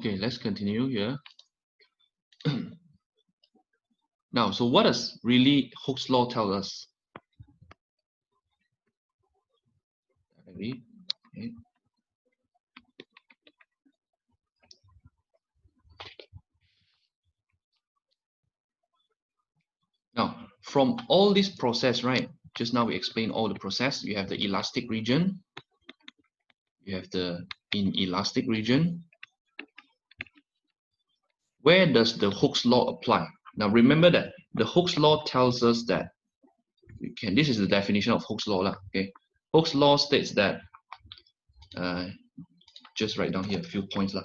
Okay, let's continue here. Now, so what does really Hooke's law tell us? Okay. Now, from all this process, right? Just now we explained all the process. You have the elastic region. You have the inelastic region. Where does the Hooke's law apply? Now, remember that the Hooke's law tells us that this is the definition of Hooke's law, okay? Hooke's law states that just write down here a few points, lah.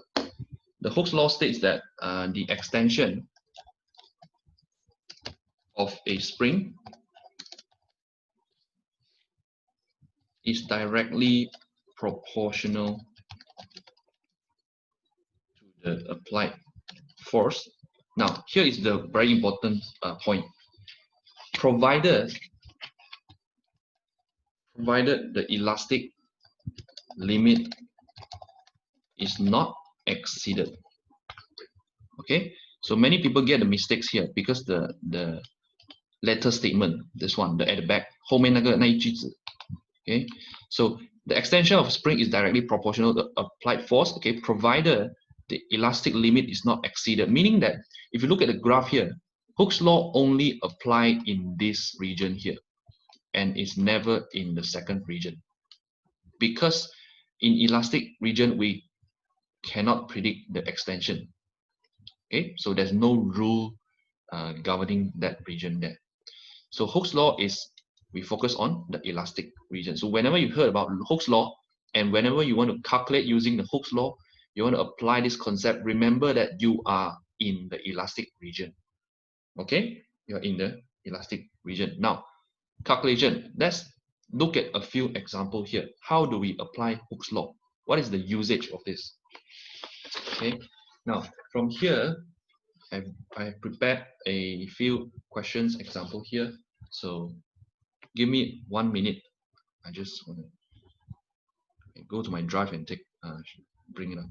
The Hooke's law states that the extension of a spring is directly proportional to the applied force. Now, here is the very important point. Provided the elastic limit is not exceeded. Okay, so many people get the mistakes here because the letter statement, this one, the at the back, 后面那一句子. Okay, so the extension of spring is directly proportional to applied force. Okay, provided the elastic limit is not exceeded, meaning that if you look at the graph here, Hooke's law only apply in this region here, and is never in the second region, because in elastic region we cannot predict the extension. Okay, so there's no rule governing that region there. So Hooke's law is, we focus on the elastic region. So whenever you heard about Hooke's law, and whenever you want to calculate using the Hooke's law, you want to apply this concept, remember that you are in the elastic region. Okay, you're in the elastic region. Now, calculation. Let's look at a few examples here. How do we apply Hooke's law? What is the usage of this? Okay, now from here, I prepared a few questions example here. So give me 1 minute. I just want to go to my drive and bring it up.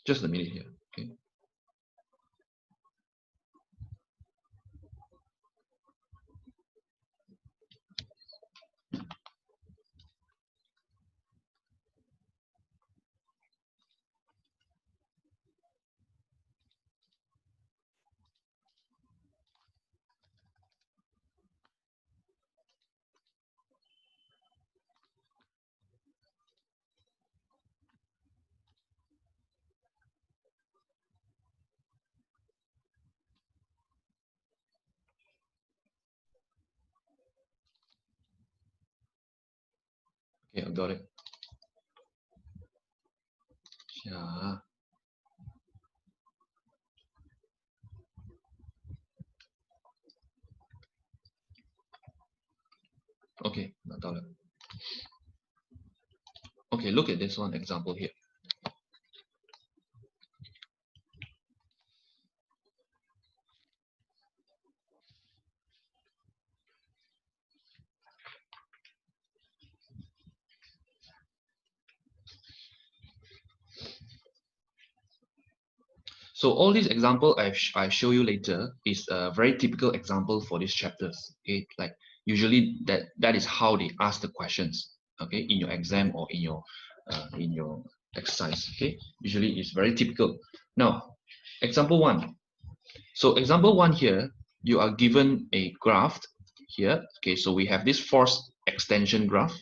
Just a minute here. Okay. Okay, I got it. Yeah. Okay, got it. Okay, look at this one example here. So all these example I show you later is a very typical example for these chapters. Okay, like usually that is how they ask the questions. Okay, in your exam or in your exercise. Okay, usually it's very typical. Now, example 1. So example 1 here, you are given a graph here. Okay, so we have this force extension graph.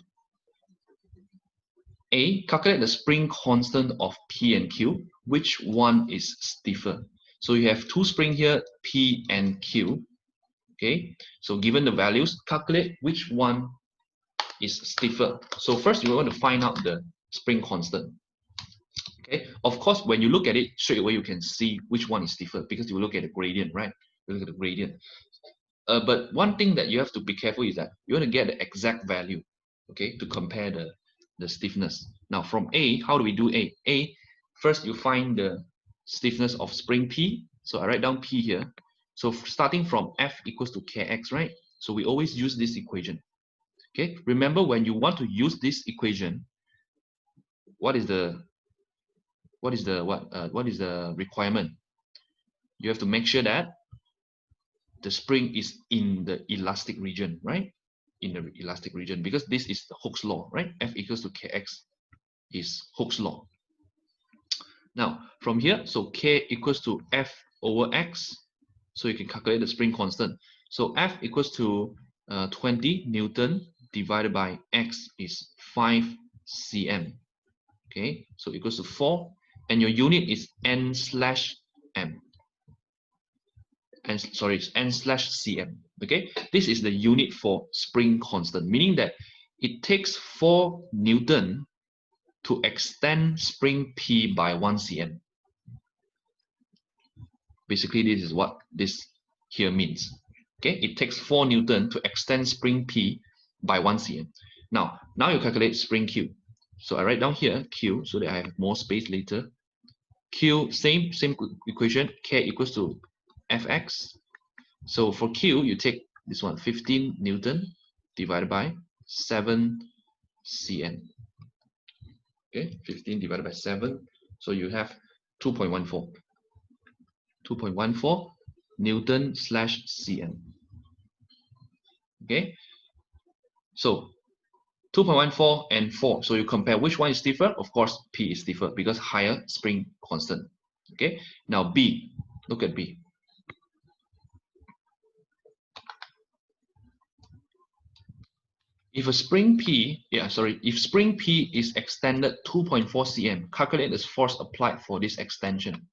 A, calculate the spring constant of P and Q. Which one is stiffer? So you have two springs here, P and Q. Okay, so given the values, calculate which one is stiffer. So first you want to find out the spring constant. Okay, of course, when you look at it straight away, you can see which one is stiffer because you look at the gradient, right? You look at the gradient. But one thing that you have to be careful is that you want to get the exact value, okay, to compare the stiffness. Now from A, how do we do A? A, first you find the stiffness of spring P. So I write down P here. So starting from F equals to Kx, right? So we always use this equation. Okay, remember when you want to use this equation, what is the requirement? You have to make sure that the spring is in the elastic region, right? In the elastic region, because this is the Hooke's law, right? F equals to Kx is Hooke's law. Now from here, so K equals to F over X, so you can calculate the spring constant. So F equals to 20 Newton divided by X is 5 cm. Okay, so equals to 4, and your unit is N/m. And sorry, it's N/cm. Okay, this is the unit for spring constant, meaning that it takes 4 Newton to extend spring P by 1 cm. Basically, this is what this here means. Okay, it takes 4 Newton to extend spring P by 1 cm. Now you calculate spring Q. So I write down here Q so that I have more space later. Q, same equation, K equals to Fx. So for Q, you take this one, 15 Newton divided by 7 cm. Okay, 15 divided by 7. So you have 2.14. 2.14 Newton/cm. Okay, so 2.14 and 4. So you compare which one is stiffer. Of course, P is stiffer because higher spring constant. Okay, now B, look at B. If spring P is extended 2.4 cm, calculate the force applied for this extension.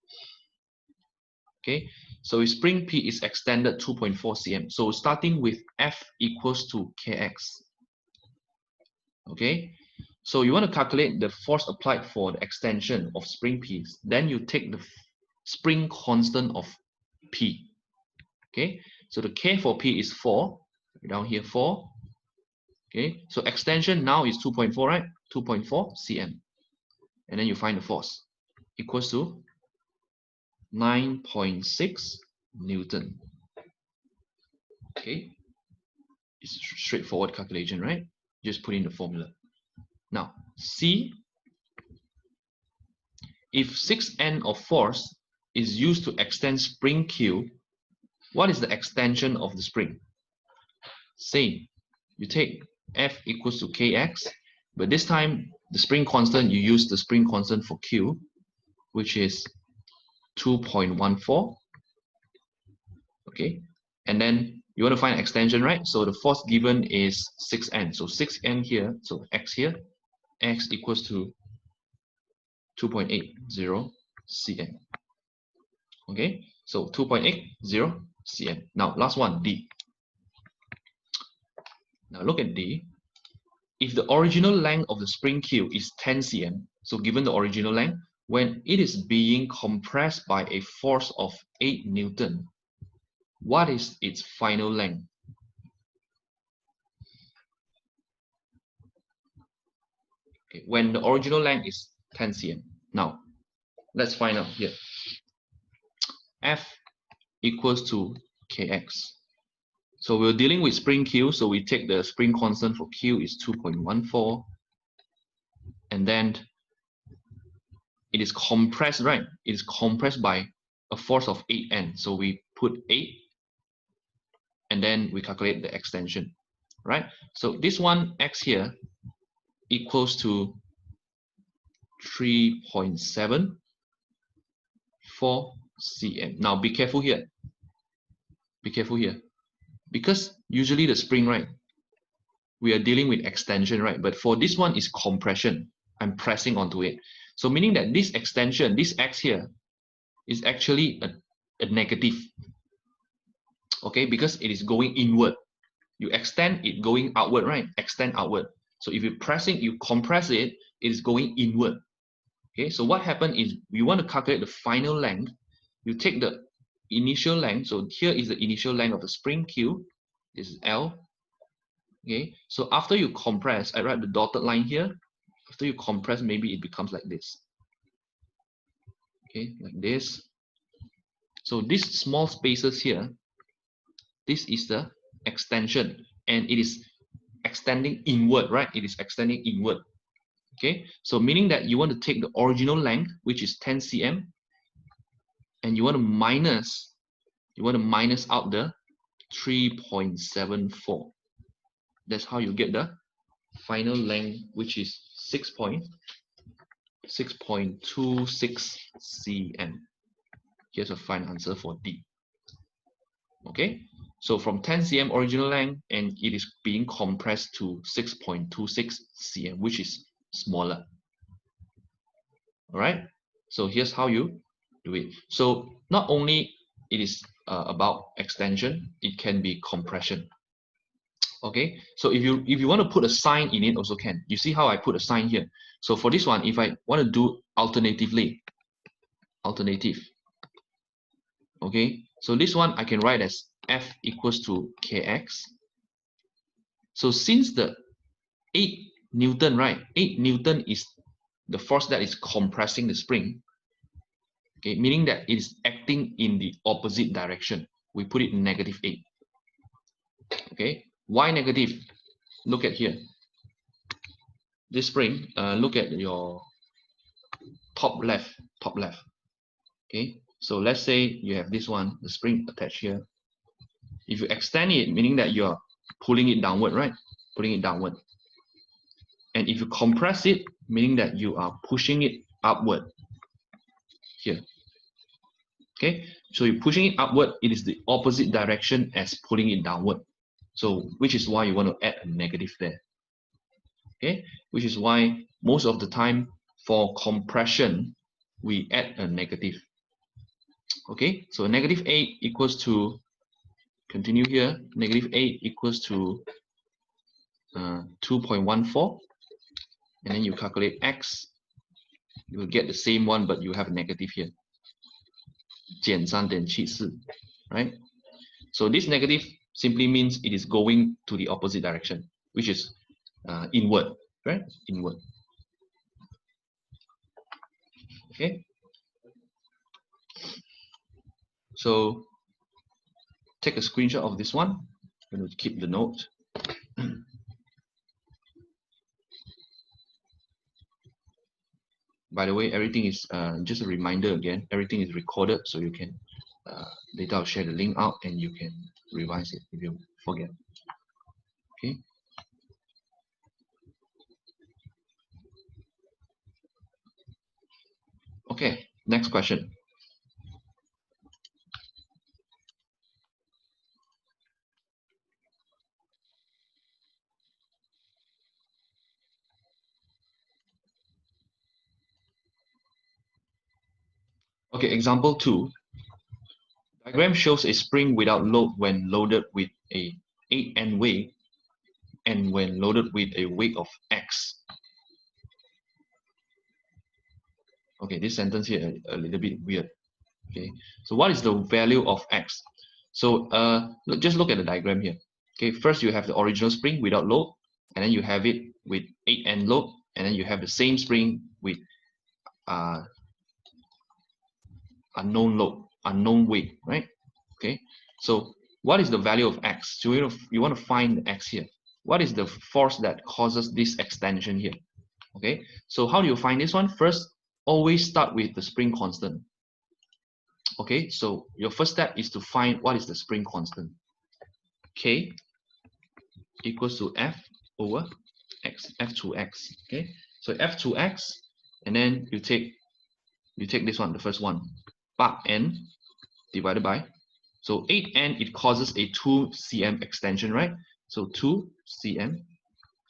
Okay, so if spring P is extended 2.4 cm, so starting with F equals to Kx. Okay, so you want to calculate the force applied for the extension of spring P. Then you take the spring constant of P. Okay, so the K for P is 4. Down here 4. Okay, so extension now is 2.4, right? 2.4 cm. And then you find the force equals to 9.6 Newton. Okay, it's straightforward calculation, right? Just put in the formula. Now, C, if 6N of force is used to extend spring Q, what is the extension of the spring? Same, you take F equals to Kx, but this time the spring constant, you use the spring constant for Q, which is 2.14. Okay, and then you want to find extension, right? So the force given is 6N. So 6N here, so X here, X equals to 2.80 cm. Okay, so 2.80 cm. Now last one, D. Now look at D. If the original length of the spring Q is 10 cm, so given the original length, when it is being compressed by a force of 8 Newton, what is its final length? Okay, when the original length is 10 cm. Now, let's find out here. F equals to Kx. So we're dealing with spring Q, so we take the spring constant for Q is 2.14, and then it is compressed, right? It is compressed by a force of 8N. So we put 8, and then we calculate the extension, right? So this one, X here, equals to 3.74 cm. Now be careful here. Be careful here. Because usually the spring, right, we are dealing with extension, right? But for this one is compression. I'm pressing onto it. So meaning that this extension, this X here, is actually a negative. Okay, because it is going inward. You extend it going outward, right? Extend outward. So if you're pressing, you compress it, it is going inward. Okay, so what happened is we want to calculate the final length. You take the initial length. So here is the initial length of the spring Q. This is L. Okay, so after you compress, I write the dotted line here. After you compress, maybe it becomes like this. Okay, like this. So these small spaces here, this is the extension, and it is extending inward, right? It is extending inward. Okay, so meaning that you want to take the original length, which is 10 cm, and you want to minus out the 3.74. That's how you get the final length, which is 6.26 cm. Here's a final answer for D. Okay, so from 10 cm original length, and it is being compressed to 6.26 cm, which is smaller. All right, so here's how you do it. So not only it is about extension, it can be compression. Okay, so if you want to put a sign in it, also can. You see how I put a sign here? So for this one, if I want to do alternative, okay, so this one I can write as F equals to Kx. So since the 8 Newton, right? 8 Newton is the force that is compressing the spring. Okay, meaning that it is acting in the opposite direction. We put it in -8. Okay, why negative? Look at here. This spring, look at your top left. Okay, so let's say you have this one, the spring attached here. If you extend it, meaning that you're pulling it downward, right? Pulling it downward. And if you compress it, meaning that you are pushing it upward here. Okay, so you're pushing it upward, it is the opposite direction as pulling it downward. So which is why you want to add a negative there. Okay, which is why most of the time for compression, we add a negative. Okay, so -8 equals to, continue here, -8 equals to 2.14, and then you calculate x, you will get the same one, but you have a negative here. 减3.74, right? So this negative simply means it is going to the opposite direction, which is inward, right? Inward. Okay. So take a screenshot of this one. I'm going to keep the note. By the way, everything is just a reminder again. Everything is recorded, so you can later I'll share the link out and you can revise it if you forget. Okay. Okay. Next question. Okay. Example 2. Diagram shows a spring without load when loaded with a 8N weight and when loaded with a weight of X. Okay, this sentence here a little bit weird. Okay, so what is the value of X? So just look at the diagram here. Okay, first you have the original spring without load, and then you have it with 8N load, and then you have the same spring with unknown load, unknown weight, right? Okay, so what is the value of X? So you want to find X here. What is the force that causes this extension here? Okay, so how do you find this one? First, always start with the spring constant. Okay, so your first step is to find what is the spring constant. K equals to F over X, F2X. Okay, so F2X, and then you take this one, the first one, bar N divided by, so 8N, it causes a 2 cm extension, right? So 2 cm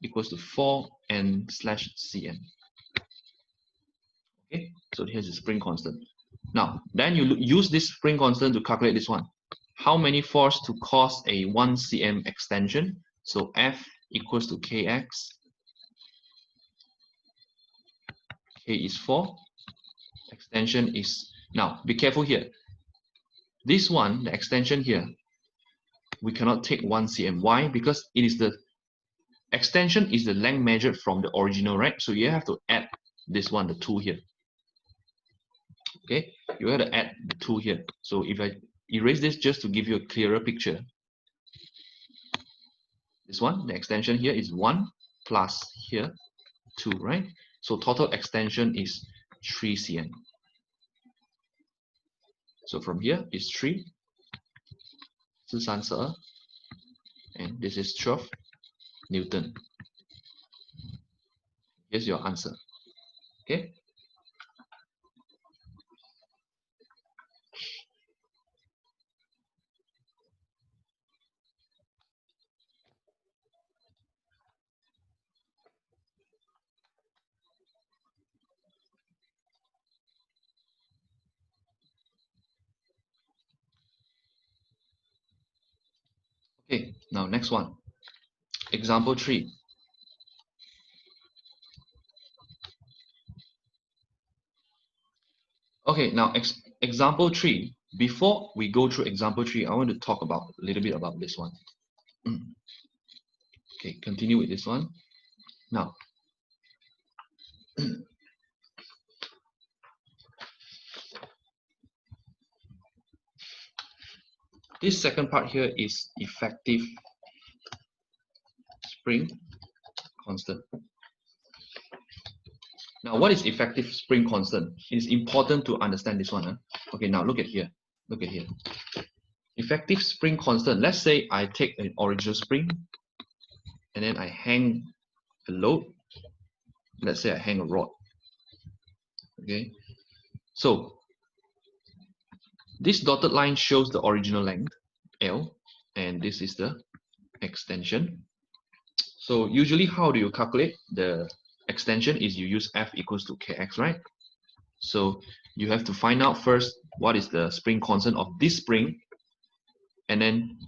equals to 4N/cm. Okay, so here's the spring constant. Now, then you use this spring constant to calculate this one. How many force to cause a 1 cm extension? So F equals to Kx. K is 4. Extension is, now be careful here. This one, the extension here, we cannot take 1 cm. Why? Because it is the extension is the length measured from the original, right? So you have to add this one, the 2 here. Okay, you have to add the 2 here. So if I erase this just to give you a clearer picture, this one, the extension here is 1 plus here 2, right? So total extension is 3 cm. So from here is 3, 432, and this is 12 Newton. Here's your answer. Okay. Okay, now next one. Example 3. Okay, now example 3. Before we go through example 3, I want to talk about a little bit about this one. Okay, continue with this one. Now, this second part here is effective spring constant. Now, what is effective spring constant? It's important to understand this one. Huh? Okay, now look at here. Look at here. Effective spring constant. Let's say I take an original spring and then I hang a load. Let's say I hang a rod. Okay. So this dotted line shows the original length, L, and this is the extension. So usually how do you calculate the extension is you use F equals to Kx, right? So you have to find out first what is the spring constant of this spring, and then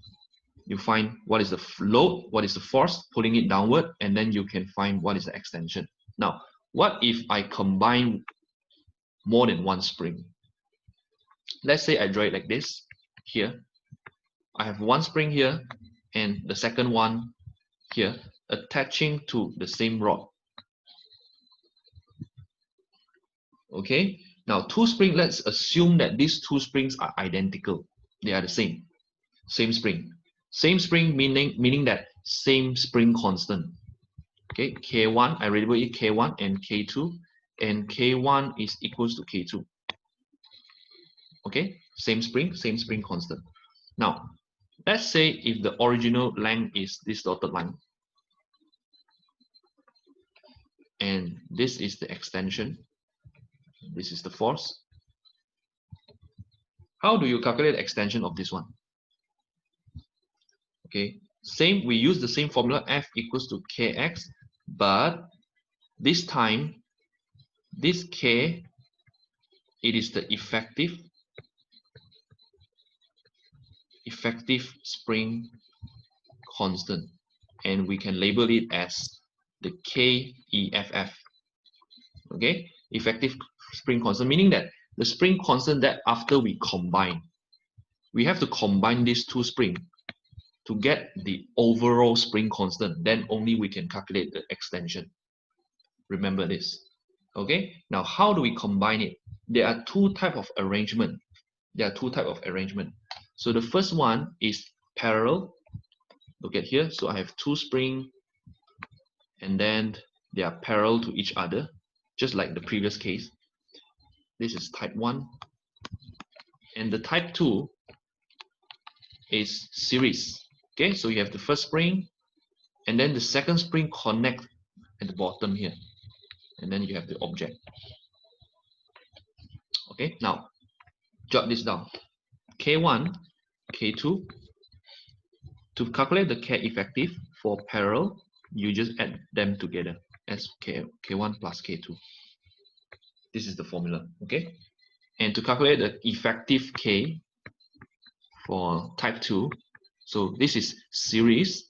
you find what is the load, what is the force pulling it downward, and then you can find what is the extension. Now, what if I combine more than one spring? Let's say I draw it like this. Here, I have one spring here and the second one here attaching to the same rod. Okay, now two springs, let's assume that these two springs are identical. They are the same spring. Same spring meaning that same spring constant. Okay, K1, I label it K1 and K2, and K1 is equals to K2. Okay, same spring constant. Now, let's say if the original length is this dotted line, and this is the extension, this is the force. How do you calculate the extension of this one? Okay, we use the same formula, F equals to Kx, but this time, this K, it is the effective spring constant, and we can label it as the KEFF. Okay, effective spring constant, meaning that the spring constant that after we combine, we have to combine these two springs to get the overall spring constant. Then only we can calculate the extension. Remember this. Okay, now how do we combine it? There are two types of arrangement. So the first one is parallel. Look at here. So I have two springs and then they are parallel to each other, just like the previous case. This is type 1. And the type 2 is series. Okay, so you have the first spring and then the second spring connect at the bottom here. And then you have the object. Okay, now jot this down. K1, K2. To calculate the K effective for parallel, you just add them together as K1 plus K2. This is the formula, okay? And to calculate the effective K for type 2, so this is series,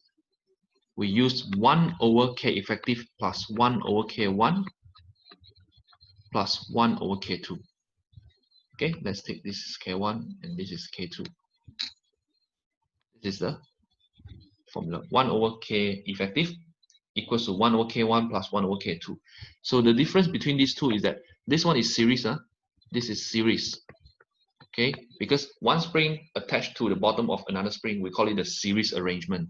we use 1 over K effective plus 1 over K1 plus 1 over K2. Okay, let's take this is K1 and this is K2. This is the formula. 1 over K effective equals to 1 over K1 plus 1 over K2. So the difference between these two is that this one is series, This is series. Okay, because one spring attached to the bottom of another spring, we call it the series arrangement.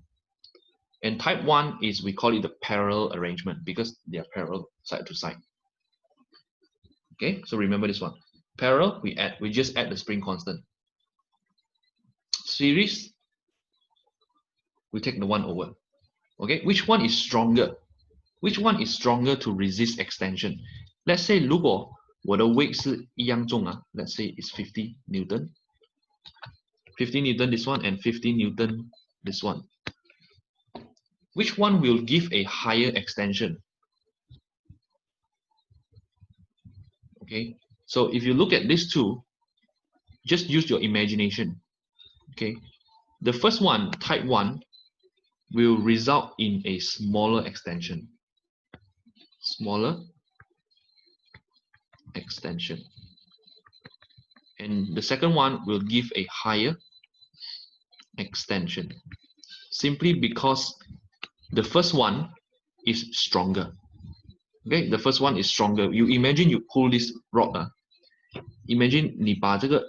And type 1 is, we call it the parallel arrangement because they are parallel side to side. Okay, so remember this one. Parallel, we just add the spring constant. Series, we take the 1 over. Okay, which one is stronger? Which one is stronger to resist extension? Let's say 如果我的 weight 是一样重啊, let's say it's 50 Newton. 50 Newton this one and 50 Newton this one. Which one will give a higher extension? Okay, so if you look at these two, just use your imagination. Okay, the first one, type 1, will result in a smaller extension. Smaller extension. And the second one will give a higher extension. Simply because the first one is stronger. Okay, the first one is stronger. You imagine you pull this rod. Imagine 你把这个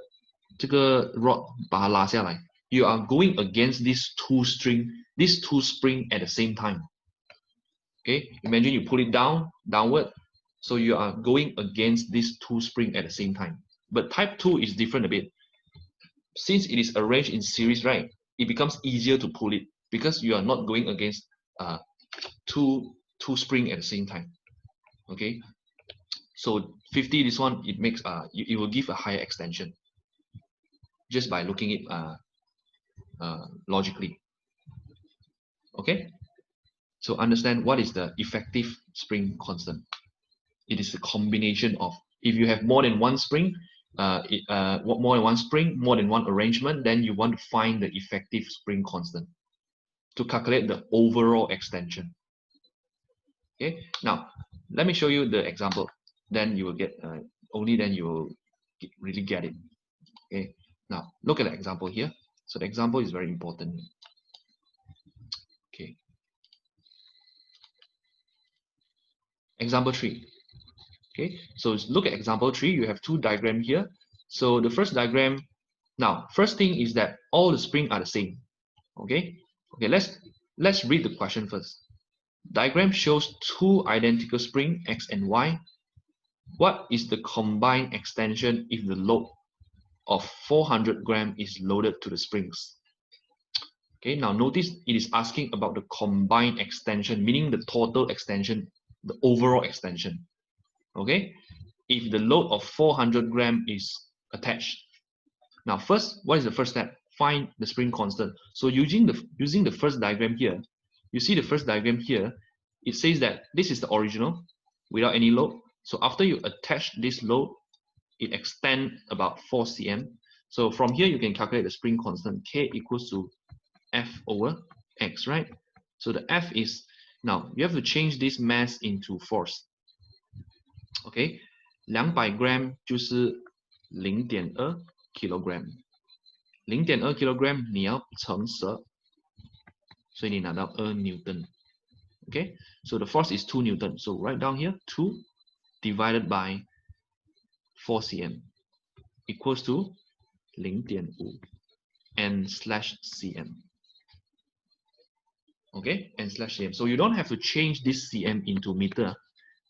rod 把它拉下来. You are going against these two spring at the same time. Okay, imagine you pull it downward. So you are going against these two spring at the same time. But type 2 is different a bit. Since it is arranged in series, right, it becomes easier to pull it because you are not going against two spring at the same time. Okay, so 50, this one, it makes it will give a higher extension just by looking it logically. Okay, so understand what is the effective spring constant. It is a combination of, if you have more than one spring, more than one arrangement, then you want to find the effective spring constant to calculate the overall extension. Okay, now let me show you the example. Then you will get, only then you will really get it. Okay, now look at the example here. So the example is very important. Okay, example 3. Okay, so look at example 3. You have two diagrams here. So the first diagram, now first thing is that all the springs are the same. Okay, let's read the question first. Diagram shows two identical springs, X and Y. What is the combined extension if the load of 400 grams is loaded to the springs? Okay, now notice it is asking about the combined extension, meaning the total extension, the overall extension. Okay, if the load of 400 grams is attached. Now first, what is the first step? Find the spring constant. So using the first diagram here, you see the first diagram here, it says that this is the original without any load. So after you attach this load, it extends about 4 cm. So from here you can calculate the spring constant. K equals to F over X, right? So the F is, now you have to change this mass into force. Okay, 200 gram 就是 0.2 kilogram， 0.2 kilogram 你要乘10，所以你拿到2 Newton. Okay, so the force is 2 Newton. So write down here 2 divided by 4 cm equals to 0.5 N/cm. Okay, N/cm. So you don't have to change this cm into meter.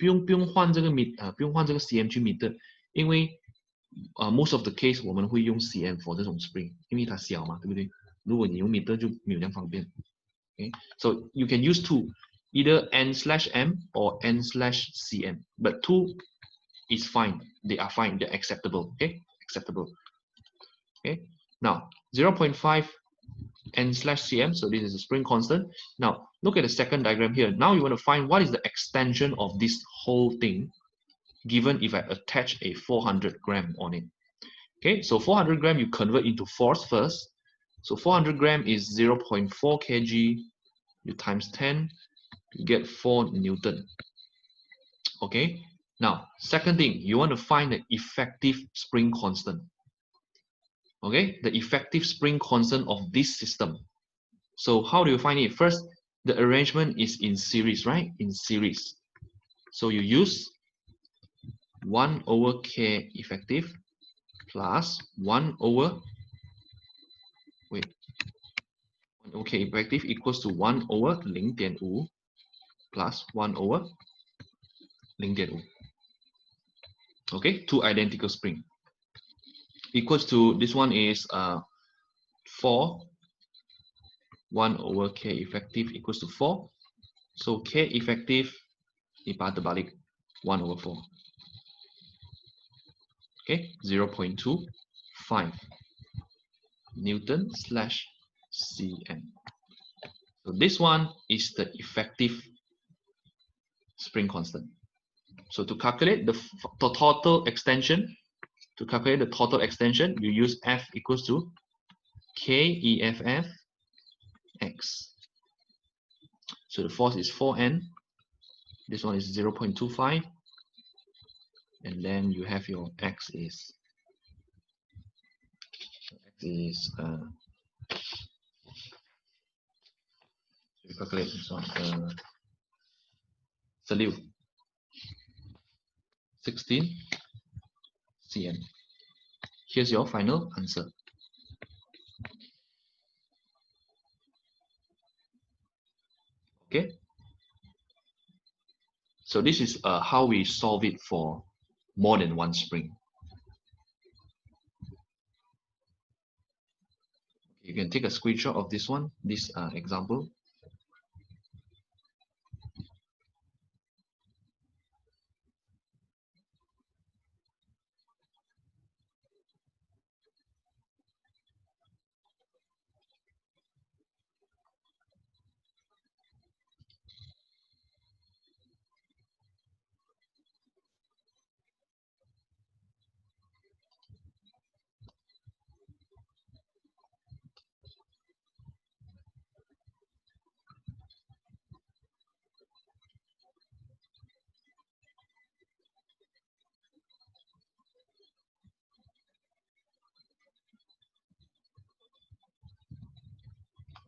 不用换这个cm 去 meter， 因为most of the case 我们会用 cm for 这种 spring， 因为它小嘛，对不对？如果你用 meter 就没有那样方便。Okay, so you can use 2, either N/m or N/cm, but 2 is fine. They are fine. They're acceptable. Okay, acceptable. Okay, now 0.5 N/cm. So this is a spring constant. Now look at the second diagram here. Now you want to find what is the extension of this whole thing, given if I attach a 400 gram on it. Okay, so 400 gram you convert into force first. So 400 gram is 0.4 kg. You times 10, you get 4 Newton. Okay, now second thing, you want to find the effective spring constant. Okay, the effective spring constant of this system. So how do you find it? First, the arrangement is in series, right? In series. So you use 1 over K effective plus 1 over, wait, 1 over K effective equals to 1 over 0.5 plus 1 over 0.5. Okay, two identical spring. Equals to, this one is 4, 1 over K effective equals to 4. So K effective, ipa terbalik, 1 over 4. Okay, 0.25 Newton slash cm. So this one is the effective spring constant. So to calculate the total extension, you use F equals to KEFF X. So the force is 4N. This one is 0.25. And then you have your X is you calculate this one, 16 cm. Here's your final answer. Okay. So this is how we solve it for more than one spring. You can take a screenshot of this one, this example.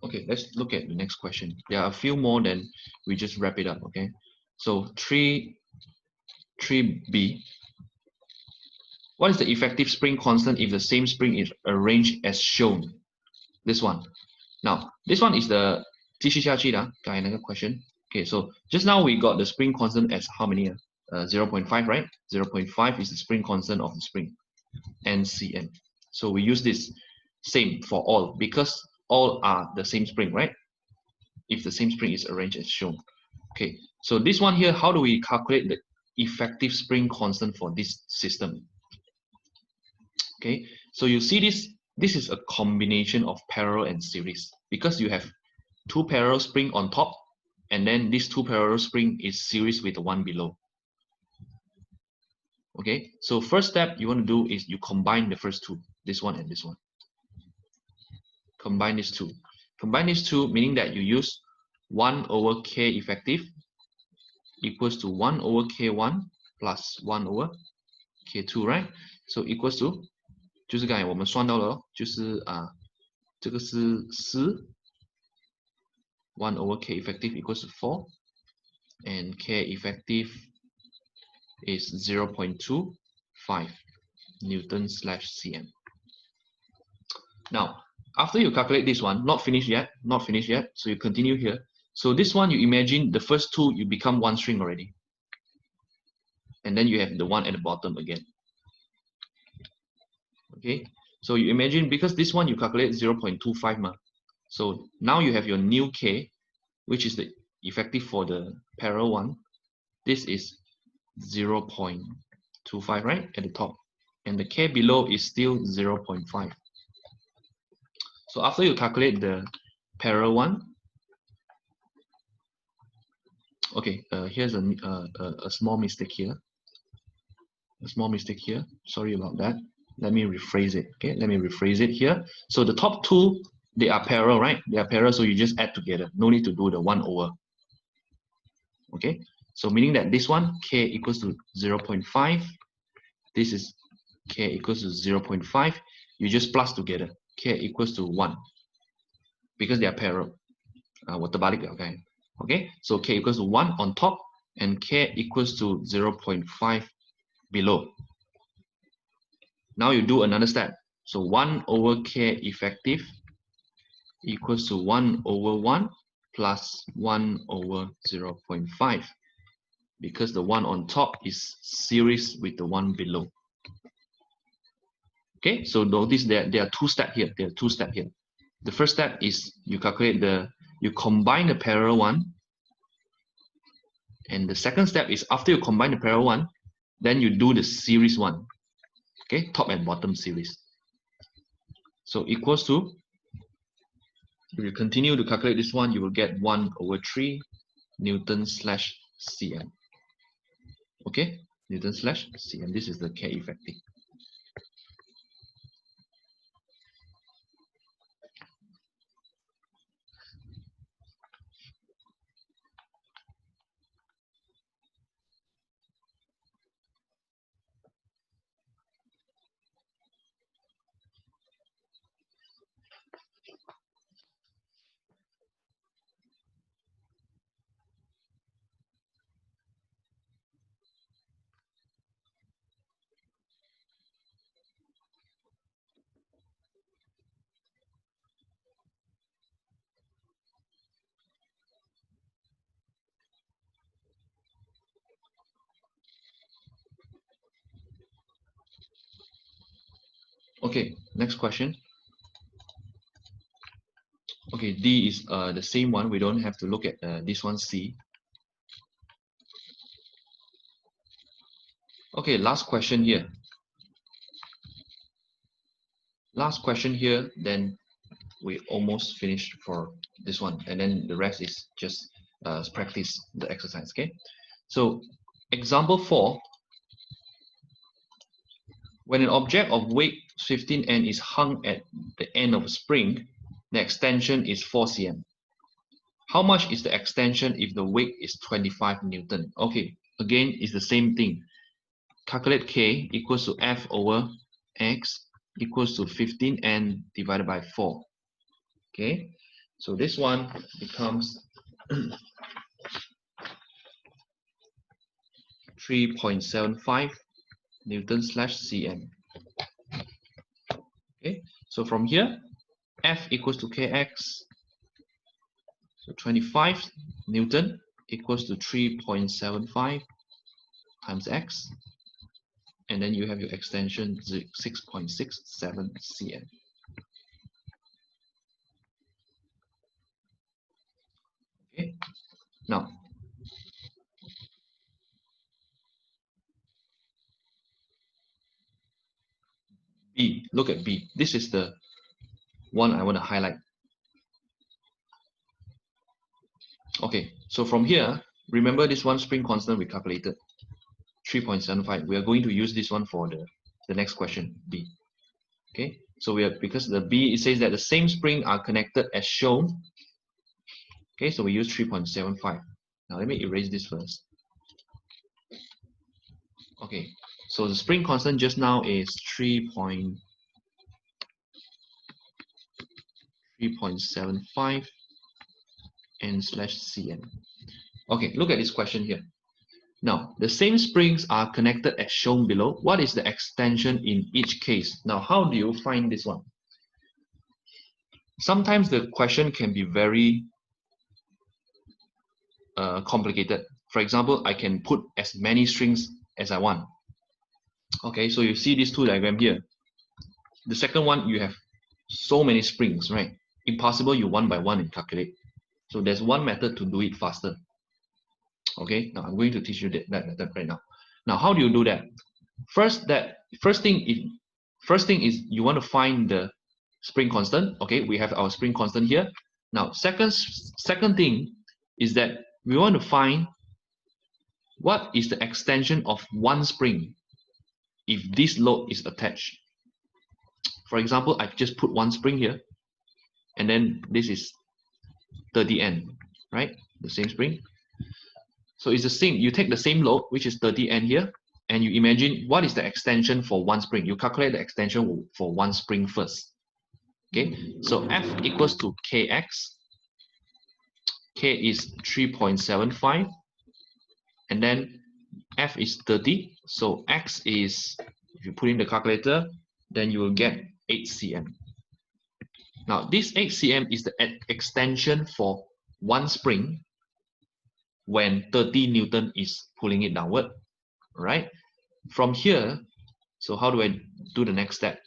Okay, let's look at the next question. There are a few more, then we just wrap it up, okay? So 3b, what is the effective spring constant if the same spring is arranged as shown? This one. Now, this one is the 继续下去的改那个 question. Okay, so just now we got the spring constant as how many? 0.5, right? 0.5 is the spring constant of the spring, NCM. So we use this same for all because all are the same spring, right? If the same spring is arranged as shown. Okay, so this one here, how do we calculate the effective spring constant for this system? Okay, so you see this is a combination of parallel and series because you have two parallel spring on top and then this two parallel spring is series with the one below. Okay, so first step you want to do is you combine the first two, this one and this one. Combine these two. Combine these two meaning that you use 1 over K effective equals to 1 over K1 plus 1 over K2, right? So equals to 就是刚才我们算到了咯，就是这个是4 1 over K effective equals to 4 and K effective is 0.25 Newton slash cm. Now, after you calculate this one, not finished yet, so you continue here. So this one, you imagine the first two, you become one string already. And then you have the one at the bottom again. Okay, so you imagine because this one you calculate 0.25 ma. So now you have your new K, which is the effective for the parallel one. This is 0.25, right, at the top. And the K below is still 0.5. So after you calculate the parallel one, okay, here's a small mistake here. Sorry about that. Let me rephrase it. Okay, let me rephrase it here. So the top two, they are parallel, right? They are parallel, so you just add together. No need to do the 1 over. Okay, so meaning that this one, K equals to 0.5. This is K equals to 0.5. You just plus together. K equals to 1. Because they are parallel. Okay, so K equals to 1 on top and K equals to 0.5 below. Now you do another step. So 1 over K effective equals to 1 over 1 plus 1 over 0.5, because the one on top is series with the one below. Okay, so notice that there are two steps here. There are two steps here. The first step is you calculate you combine the parallel one. And the second step is after you combine the parallel one, then you do the series one. Okay, top and bottom series. So equals to, if you continue to calculate this one, you will get 1 over 3 Newton slash cm. Okay, Newton slash cm. This is the K effective. Okay, next question. Okay, D is the same one. We don't have to look at this one, C. Okay, last question here. Last question here, then we almost finished for this one. And then the rest is just practice the exercise, okay? So example 4, when an object of weight 15 N is hung at the end of a spring, the extension is 4 cm. How much is the extension if the weight is 25 Newton? Okay, again, it's the same thing. Calculate K equals to F over X equals to 15N divided by 4. Okay, so this one becomes 3.75 Newton slash cm. Okay, so from here, F equals to Kx. So 25 Newton equals to 3.75 times X. And then you have your extension 6.67 cm. Okay, now B, look at B. This is the one I want to highlight. Okay, so from here, remember this one spring constant we calculated, 3.75. We are going to use this one for the next question, B. Okay, so because the B, it says that the same spring are connected as shown. Okay, so we use 3.75. Now let me erase this first. Okay, so the spring constant just now is 3.75 N slash cm. Okay, look at this question here. Now, the same springs are connected as shown below. What is the extension in each case? Now, how do you find this one? Sometimes the question can be very complicated. For example, I can put as many strings as I want. Okay, so you see these two diagrams here. The second one, you have so many springs, right? Impossible you one by one and calculate. So there's one method to do it faster. Okay, now I'm going to teach you that method right now. Now, how do you do that? First thing is you want to find the spring constant. Okay, we have our spring constant here. Now, second thing is that we want to find what is the extension of one spring if this load is attached. For example, I just put one spring here, and then this is 30N, right? The same spring. So it's the same. You take the same load, which is 30N here, and you imagine what is the extension for one spring. You calculate the extension for one spring first. Okay, so F equals to Kx. K is 3.75, and then F is 30. So X is, if you put in the calculator, then you will get 8 cm. Now, this 8 cm is the extension for one spring when 30 Newton is pulling it downward, right? From here, so how do I do the next step?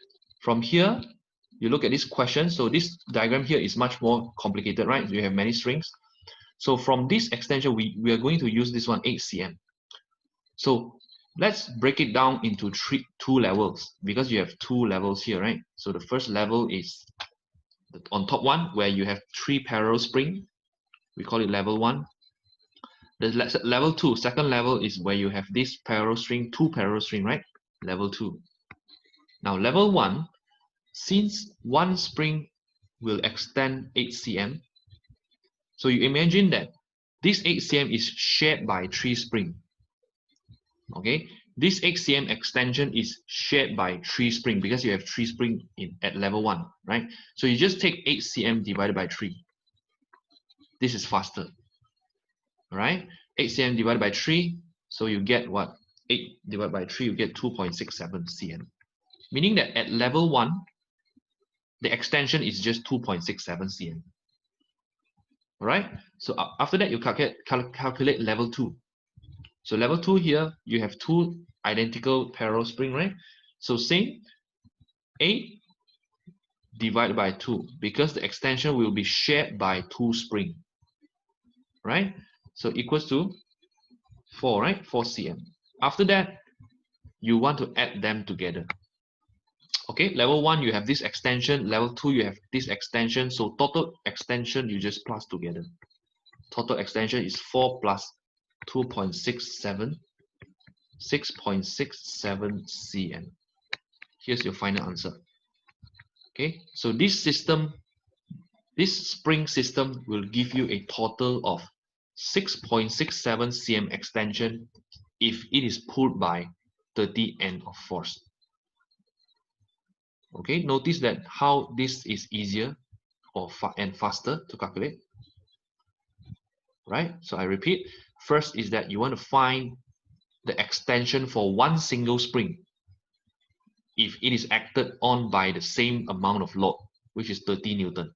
From here, you look at this question. So this diagram here is much more complicated, right? You have many strings. So from this extension, we are going to use this one, 8 cm. So let's break it down into two levels, because you have two levels here, right? So the first level is on top one, where you have 3 parallel spring. We call it level 1. The level 2, second level, is where you have this parallel string, 2 parallel string, right? Level 2. Now level 1, since one spring will extend 8 cm, so you imagine that this 8 cm is shared by 3 spring. Okay, this 8 cm extension is shared by 3 spring because you have 3 spring at level 1, right? So you just take 8 cm divided by 3. This is faster, right? 8 cm divided by 3, so you get what? 8 divided by 3, you get 2.67 cm. Meaning that at level 1, the extension is just 2.67 cm. Alright, so after that, you calculate level 2. So level 2 here, you have 2 identical parallel spring, right? So same, 8 divided by 2, because the extension will be shared by 2 spring, right? So equals to 4, right? 4 cm. After that, you want to add them together. Okay, level 1, you have this extension. Level 2, you have this extension. So total extension, you just plus together. Total extension is 4 plus 2.67, 6.67 cm. Here's your final answer. Okay, so this system, this spring system will give you a total of 6.67 cm extension if it is pulled by 30 N of force. Okay, notice that how this is easier and faster to calculate, right? So I repeat, first is that you want to find the extension for one single spring if it is acted on by the same amount of load, which is 30 Newton.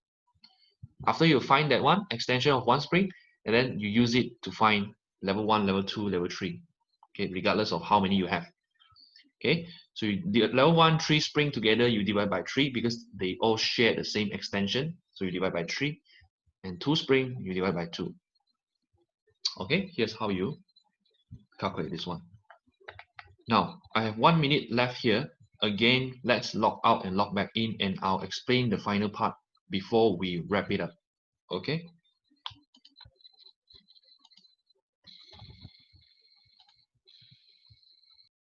After you find that one extension of one spring, and then you use it to find level 1, level 2, level 3, okay, regardless of how many you have. Okay, so you level 1, 3 spring together, you divide by 3 because they all share the same extension. So you divide by 3, and 2 spring, you divide by 2. Okay, here's how you calculate this one. Now, I have 1 minute left here. Again, let's log out and log back in, and I'll explain the final part before we wrap it up. Okay.